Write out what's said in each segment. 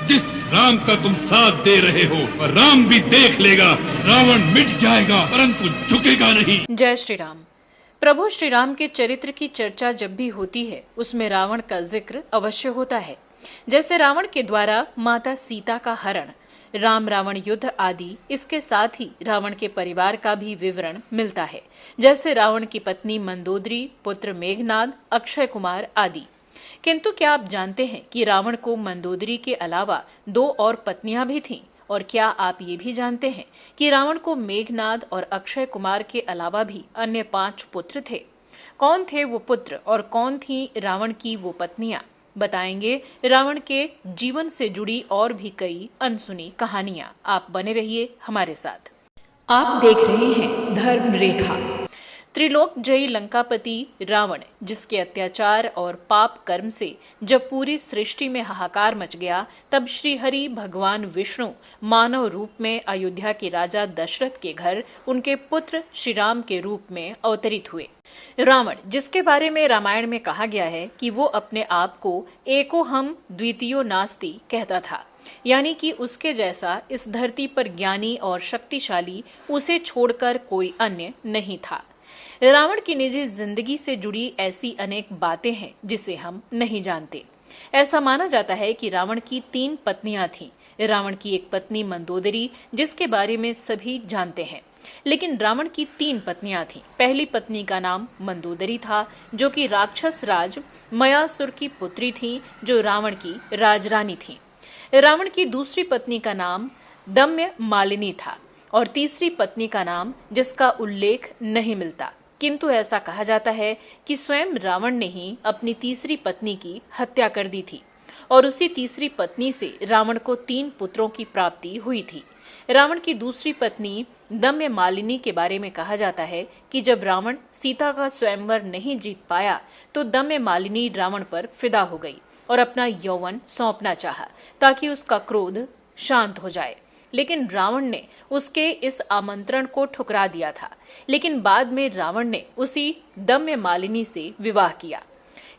जिस राम का तुम साथ दे रहे हो वह राम भी देख लेगा, रावण मिट जाएगा परंतु झुकेगा नहीं। जय श्री राम। प्रभु श्री राम के चरित्र की चर्चा जब भी होती है उसमें रावण का जिक्र अवश्य होता है। जैसे रावण के द्वारा माता सीता का हरण, राम रावण युद्ध आदि, इसके साथ ही रावण के परिवार का भी विवरण मिलता है, जैसे रावण की पत्नी मंदोदरी, पुत्र मेघनाद, अक्षय कुमार आदि। किंतु क्या आप जानते हैं कि रावण को मंदोदरी के अलावा 2 और पत्नियां भी थीं? और क्या आप ये भी जानते हैं कि रावण को मेघनाद और अक्षय कुमार के अलावा भी अन्य 5 पुत्र थे? कौन थे वो पुत्र और कौन थी रावण की वो पत्नियां? बताएंगे रावण के जीवन से जुड़ी और भी कई अनसुनी कहानियां। आप बने रहिए हमारे साथ। आप देख रहे हैं धर्म रेखा। त्रिलोक जयी लंकापति रावण, जिसके अत्याचार और पाप कर्म से जब पूरी सृष्टि में हाहाकार मच गया, तब श्री हरि भगवान विष्णु मानव रूप में अयोध्या के राजा दशरथ के घर उनके पुत्र श्री राम के रूप में अवतरित हुए। रावण, जिसके बारे में रामायण में कहा गया है कि वो अपने आप को एको हम द्वितीयो नास्ति कहता था, यानी कि उसके जैसा इस धरती पर ज्ञानी और शक्तिशाली उसे छोड़कर कोई अन्य नहीं था। रावण की निजी जिंदगी से जुड़ी ऐसी अनेक बातें हैं जिसे हम नहीं जानते। ऐसा माना जाता है कि रावण की 3 पत्नियां थीं। रावण की एक पत्नी मंदोदरी, जिसके बारे में सभी जानते हैं, लेकिन रावण की 3 पत्नियां थीं। पहली पत्नी का नाम मंदोदरी था, जो कि राक्षस राज मयासुर की पुत्री थी, जो रावण की राजरानी थी। रावण की दूसरी पत्नी का नाम दम्य मालिनी था और तीसरी पत्नी का नाम जिसका उल्लेख नहीं मिलता, किंतु ऐसा कहा जाता है कि स्वयं रावण ने ही अपनी तीसरी पत्नी की हत्या कर दी थी और उसी तीसरी पत्नी से रावण को 3 पुत्रों की प्राप्ति हुई थी। रावण की दूसरी पत्नी दम्य मालिनी के बारे में कहा जाता है कि जब रावण सीता का स्वयंवर नहीं जीत पाया तो दम्य मालिनी रावण पर फिदा हो गई और अपना यौवन सौंपना चाहा ताकि उसका क्रोध शांत हो जाए, लेकिन रावण ने उसके इस आमंत्रण को ठुकरा दिया था। लेकिन बाद में रावण ने उसी दम्य मालिनी से विवाह किया।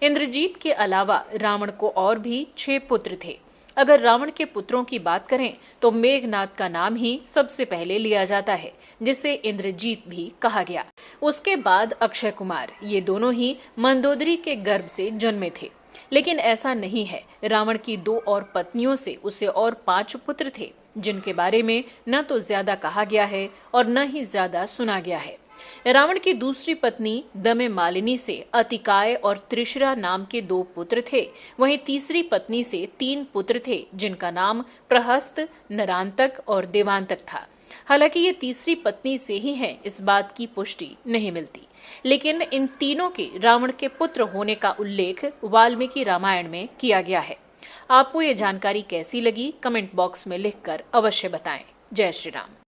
इंद्रजीत के अलावा रावण को और भी 6 पुत्र थे। अगर रावण के पुत्रों की बात करें तो मेघनाद का नाम ही सबसे पहले लिया जाता है, जिसे इंद्रजीत भी कहा गया। उसके बाद अक्षय कुमार, ये दोनों ही मंदोदरी के गर्भ से जन्मे थे। लेकिन ऐसा नहीं है, रावण की 2 और पत्नियों से उसे और 5 पुत्र थे, जिनके बारे में न तो ज्यादा कहा गया है और न ही ज्यादा सुना गया है। रावण की दूसरी पत्नी दम्य मालिनी से अतिकाय और त्रिशरा नाम के 2 पुत्र थे। वहीं तीसरी पत्नी से 3 पुत्र थे, जिनका नाम प्रहस्त, नरांतक और देवांतक था। हालांकि ये तीसरी पत्नी से ही है, इस बात की पुष्टि नहीं मिलती, लेकिन इन तीनों के रावण के पुत्र होने का उल्लेख वाल्मीकि रामायण में किया गया है। आपको ये जानकारी कैसी लगी, कमेंट बॉक्स में लिखकर अवश्य बताएं। जय श्री राम।